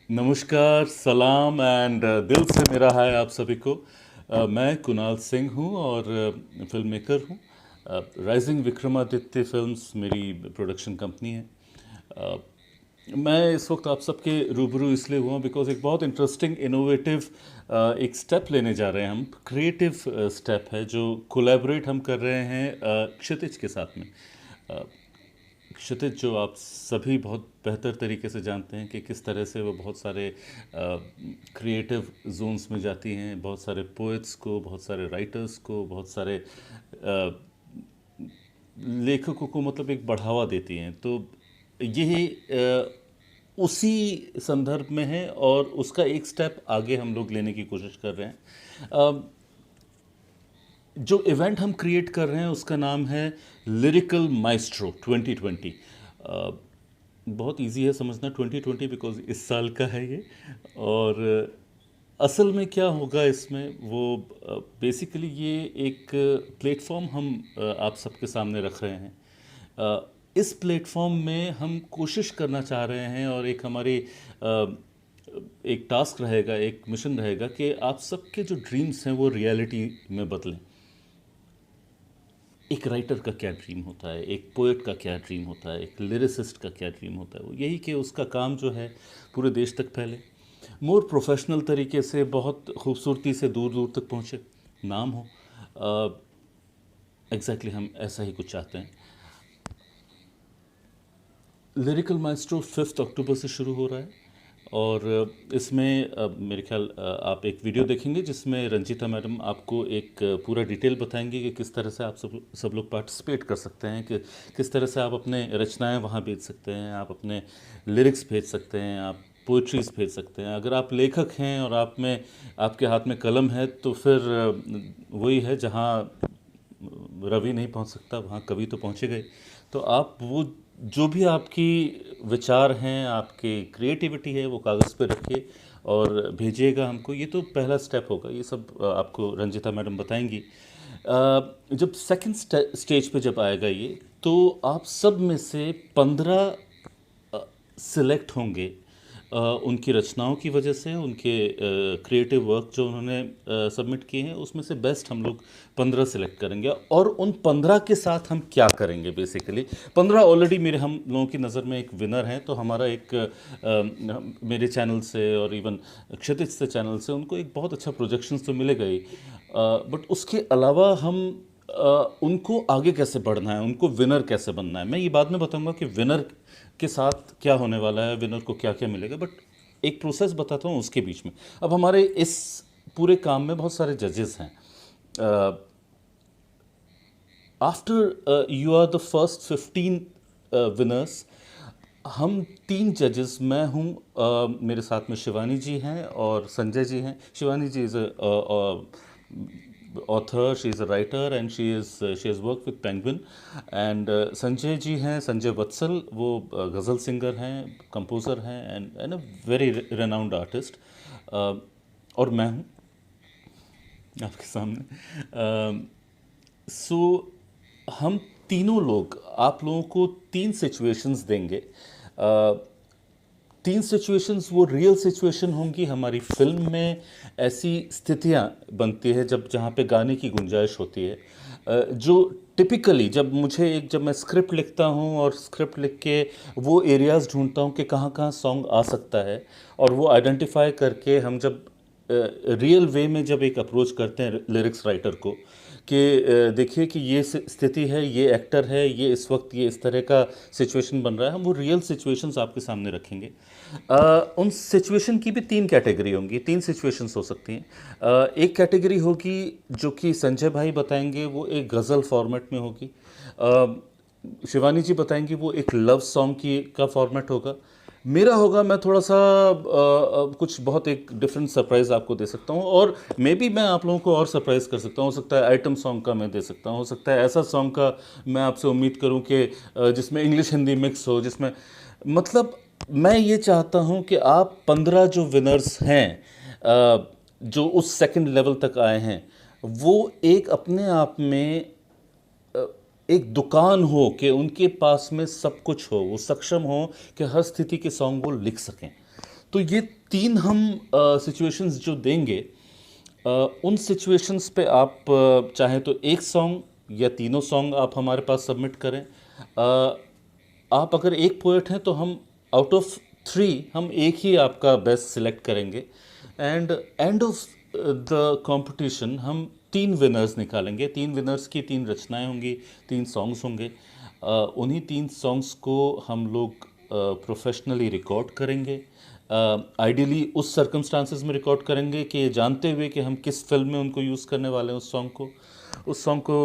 नमस्कार, सलाम एंड दिल से मेरा हाय आप सभी को। मैं कुणाल सिंह हूँ और फिल्म मेकर हूँ। राइजिंग विक्रमादित्य फिल्म्स मेरी प्रोडक्शन कंपनी है। अ, मैं इस वक्त आप सबके रूबरू इसलिए हुआ बिकॉज एक बहुत इंटरेस्टिंग इनोवेटिव एक स्टेप लेने जा रहे हैं हम। क्रिएटिव स्टेप है जो कोलैबोरेट हम कर रहे हैं क्षितिज के साथ में। अ, क्षितिज जो आप सभी बहुत बेहतर तरीके से जानते हैं कि किस तरह से वो बहुत सारे क्रिएटिव जोन्स में जाती हैं, बहुत सारे पोएट्स को, बहुत सारे राइटर्स को, बहुत सारे लेखकों को मतलब एक बढ़ावा देती हैं। तो यही उसी संदर्भ में है और उसका एक स्टेप आगे हम लोग लेने की कोशिश कर रहे हैं। जो इवेंट हम क्रिएट कर रहे हैं उसका नाम है लिरिकल माइस्ट्रो 2020। बहुत इजी है समझना 2020 बिकॉज इस साल का है ये। और असल में क्या होगा इसमें वो बेसिकली ये एक प्लेटफॉर्म हम आप सबके सामने रख रहे हैं। इस प्लेटफॉर्म में हम कोशिश करना चाह रहे हैं और एक हमारी एक टास्क रहेगा, एक मिशन रहेगा कि आप सबके जो ड्रीम्स हैं वो रियलिटी में बदलें। एक राइटर का क्या ड्रीम होता है, एक पोएट का क्या ड्रीम होता है, एक लिरिसिस्ट का क्या ड्रीम होता है, वो यही कि उसका काम जो है पूरे देश तक फैले, मोर प्रोफेशनल तरीके से बहुत खूबसूरती से दूर दूर तक पहुँचे, नाम हो। एग्जैक्टली हम ऐसा ही कुछ चाहते हैं। लिरिकल माइस्ट्रो 5 अक्टूबर से शुरू हो रहा है और इसमें मेरे ख्याल आप एक वीडियो देखेंगे जिसमें रंजीता मैडम आपको एक पूरा डिटेल बताएंगी कि किस तरह से आप सब लोग पार्टिसिपेट कर सकते हैं, कि किस तरह से आप अपने रचनाएं वहाँ भेज सकते हैं, आप अपने लिरिक्स भेज सकते हैं, आप पोइट्रीज भेज सकते हैं। अगर आप लेखक हैं और आप में आपके हाथ में कलम है तो फिर वही है, जहाँ रवि नहीं पहुंच सकता वहाँ कवि तो पहुँचे गए। तो आप वो जो भी आपकी विचार हैं, आपकी क्रिएटिविटी है, वो कागज़ पे रखिए और भेजिएगा हमको। ये तो पहला स्टेप होगा, ये सब आपको रंजिता मैडम बताएंगी। जब सेकंड स्टेज पे जब आएगा ये, तो आप सब में से 15 सिलेक्ट होंगे उनकी रचनाओं की वजह से, उनके क्रिएटिव वर्क जो उन्होंने सबमिट किए हैं उसमें से बेस्ट हम लोग 15 सिलेक्ट करेंगे। और उन 15 के साथ हम क्या करेंगे, बेसिकली 15 ऑलरेडी मेरे हम लोगों की नज़र में एक विनर हैं। तो हमारा एक मेरे चैनल से और इवन क्षितिज से चैनल से उनको एक बहुत अच्छा प्रोजेक्शंस तो मिलेगा ही, बट उसके अलावा हम उनको आगे कैसे बढ़ना है, उनको विनर कैसे बनना है, मैं ये बाद में बताऊंगा कि विनर के साथ क्या होने वाला है, विनर को क्या क्या मिलेगा। बट एक प्रोसेस बताता हूँ उसके बीच में। अब हमारे इस पूरे काम में बहुत सारे जजेस हैं। After you are the first 15 winners, हम 3 जजेस, मैं हूँ, मेरे साथ में शिवानी जी हैं और संजय जी हैं। शिवानी जी is author, she is a writer and she has worked with Penguin। and Sanjay ji हैं, संजय वत्सल, वो गज़ल सिंगर हैं, कंपोज़र हैं and a very renowned artist. और मैं हूँ आपके सामने। सो हम तीनों लोग आप लोगों को 3 सिचुएशंस देंगे। 3 सिचुएशंस वो रियल सिचुएशन होंगी। हमारी फिल्म में ऐसी स्थितियाँ बनती है जहाँ पे गाने की गुंजाइश होती है, जो टिपिकली जब मैं स्क्रिप्ट लिखता हूँ और स्क्रिप्ट लिख के वो एरियाज़ ढूंढता हूँ कि कहाँ कहाँ सॉन्ग आ सकता है, और वो आइडेंटिफाई करके हम जब रियल वे में जब एक अप्रोच करते हैं लिरिक्स राइटर को कि देखिए कि ये स्थिति है, ये एक्टर है, ये इस वक्त ये इस तरह का सिचुएशन बन रहा है, हम वो रियल सिचुएशंस आपके सामने रखेंगे। उन सिचुएशन की भी 3 कैटेगरी होंगी, 3 सिचुएशंस हो सकती हैं। एक कैटेगरी होगी जो कि संजय भाई बताएंगे, वो एक गज़ल फॉर्मेट में होगी। शिवानी जी बताएंगी वो एक लव सॉन्ग की का फॉर्मेट होगा। मेरा होगा, मैं थोड़ा सा कुछ बहुत एक डिफरेंट सरप्राइज़ आपको दे सकता हूँ, और मे बी मैं आप लोगों को और सरप्राइज़ कर सकता हूँ। हो सकता है आइटम सॉन्ग का मैं दे सकता हूँ, हो सकता है ऐसा सॉन्ग का मैं आपसे उम्मीद करूँ कि जिसमें इंग्लिश हिंदी मिक्स हो, जिसमें मतलब मैं ये चाहता हूँ कि आप 15 जो विनर्स हैं, जो उस सेकंड लेवल तक आए हैं, वो एक अपने आप में एक दुकान हो कि उनके पास में सब कुछ हो, वो सक्षम हो कि हर स्थिति के सॉन्ग वो लिख सकें। तो ये तीन हम सिचुएशंस जो देंगे, उन सिचुएशंस पे आप चाहें तो एक सॉन्ग या तीनों सॉन्ग आप हमारे पास सबमिट करें। आप अगर एक पोएट हैं तो हम आउट ऑफ थ्री हम एक ही आपका बेस्ट सिलेक्ट करेंगे, and end of the competition हम तीन विनर्स निकालेंगे। तीन विनर्स की तीन रचनाएं होंगी, तीन सॉन्ग्स होंगे। उन्हीं तीन सॉन्ग्स को हम लोग प्रोफेशनली रिकॉर्ड करेंगे। आइडियली उस सर्कमस्टांसेस में रिकॉर्ड करेंगे कि ये जानते हुए कि हम किस फिल्म में उनको यूज़ करने वाले हैं उस सॉन्ग को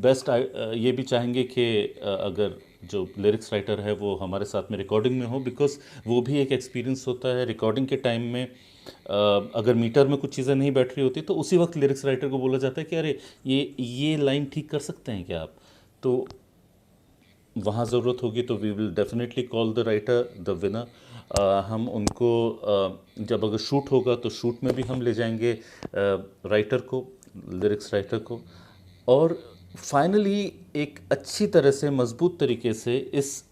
बेस्ट ये भी चाहेंगे कि अगर जो लिरिक्स राइटर है वो हमारे साथ में रिकॉर्डिंग में हो, बिकॉज वो भी एक एक्सपीरियंस होता है। रिकॉर्डिंग के टाइम में अगर मीटर में कुछ चीज़ें नहीं बैठ रही होती तो उसी वक्त लिरिक्स राइटर को बोला जाता है कि अरे ये लाइन ठीक कर सकते हैं क्या आप, तो वहाँ ज़रूरत होगी तो we will definitely call the writer the winner. हम उनको जब अगर शूट होगा तो शूट में भी हम ले जाएंगे राइटर को, लिरिक्स राइटर को, और फाइनली एक अच्छी तरह से मजबूत तरीके से इस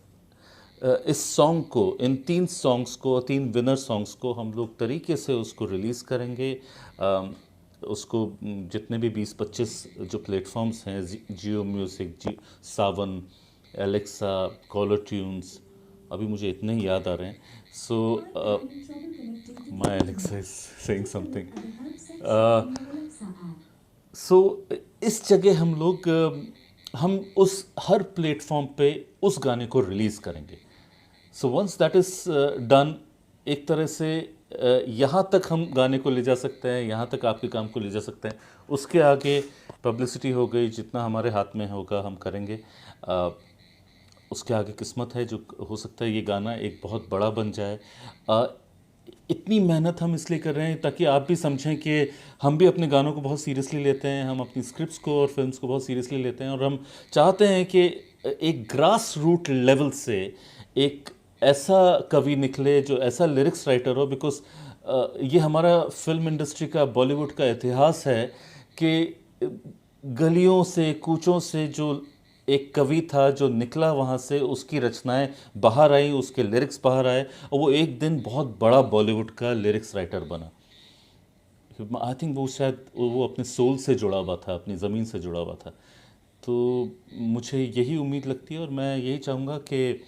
सॉन्ग को, इन तीन सॉन्ग्स को, तीन विनर सॉन्ग्स को हम लोग तरीके से उसको रिलीज़ करेंगे। उसको जितने भी 20-25 जो प्लेटफॉर्म्स हैं, Jio music, Saavn, Alexa, caller tunes, अभी मुझे इतने ही याद आ रहे हैं। So my Alexa is saying something. So इस जगह हम उस हर प्लेटफॉर्म पे उस गाने को रिलीज़ करेंगे। So once that is done, एक तरह से यहाँ तक हम गाने को ले जा सकते हैं, यहाँ तक आपके काम को ले जा सकते हैं। उसके आगे पब्लिसिटी हो गई, जितना हमारे हाथ में होगा हम करेंगे। उसके आगे किस्मत है, जो हो सकता है ये गाना एक बहुत बड़ा बन जाए। इतनी मेहनत हम इसलिए कर रहे हैं ताकि आप भी समझें कि हम भी अपने गानों को बहुत सीरियसली लेते हैं, हम अपनी स्क्रिप्ट्स को और फिल्म्स को बहुत सीरियसली लेते हैं, और हम चाहते हैं कि एक ग्रास रूट लेवल से एक ऐसा कवि निकले जो ऐसा लिरिक्स राइटर हो। बिकॉज ये हमारा फिल्म इंडस्ट्री का, बॉलीवुड का इतिहास है कि गलियों से, कूचों से जो एक कवि था जो निकला वहाँ से, उसकी रचनाएं बाहर आई, उसके लिरिक्स बाहर आए, और वो एक दिन बहुत बड़ा बॉलीवुड का लिरिक्स राइटर बना। आई थिंक वो शायद वो अपने सोल से जुड़ा हुआ था, अपनी ज़मीन से जुड़ा हुआ था। तो मुझे यही उम्मीद लगती है, और मैं यही चाहूँगा कि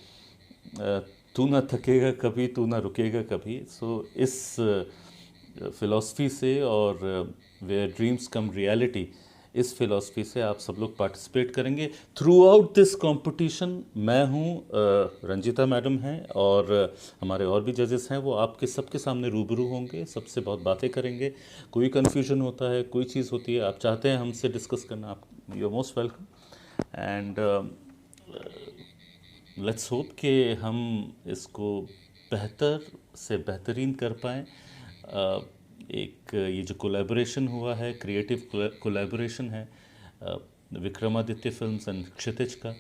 तू ना थकेगा कभी, तू ना रुकेगा कभी। सो इस फ़िलॉसफी से, और वेयर ड्रीम्स कम रियलिटी, इस फिलॉसफी से आप सब लोग पार्टिसिपेट करेंगे थ्रू आउट दिस कंपटीशन। मैं हूँ, रंजिता मैडम हैं, और हमारे और भी जजेस हैं। वो आपके सबके सामने रूबरू होंगे, सबसे बहुत बातें करेंगे। कोई कन्फ्यूजन होता है, कोई चीज़ होती है, आप चाहते हैं हमसे डिस्कस करना, आप you are most welcome. And let's hope कि हम इसको बेहतर से बेहतरीन कर पाएँ। एक ये जो कोलैबोरेशन हुआ है, क्रिएटिव कोलैबोरेशन है विक्रमादित्य फिल्म्स एंड क्षितिज का,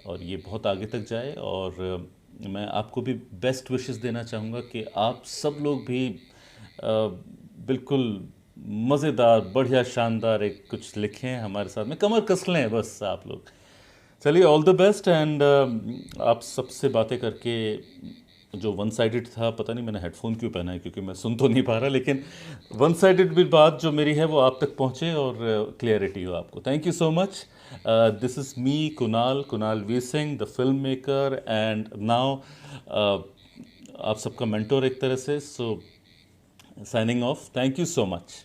और ये बहुत आगे तक जाए। और मैं आपको भी बेस्ट विशेस देना चाहूँगा कि आप सब लोग भी बिल्कुल मज़ेदार, बढ़िया, शानदार एक कुछ लिखें, हमारे साथ में कमर कस लें बस आप लोग। चलिए, ऑल द बेस्ट। एंड आप सबसे बातें करके जो वन साइडेड था, पता नहीं मैंने हेडफोन क्यों पहना है क्योंकि मैं सुन तो नहीं पा रहा, लेकिन वन साइडेड भी बात जो मेरी है वो आप तक पहुँचे और क्लियरिटी हो आपको। Thank you so much. This is me, Kunal V Singh, the film maker, and now आप सबका मेंटोर एक तरह से। So signing off. Thank you so much.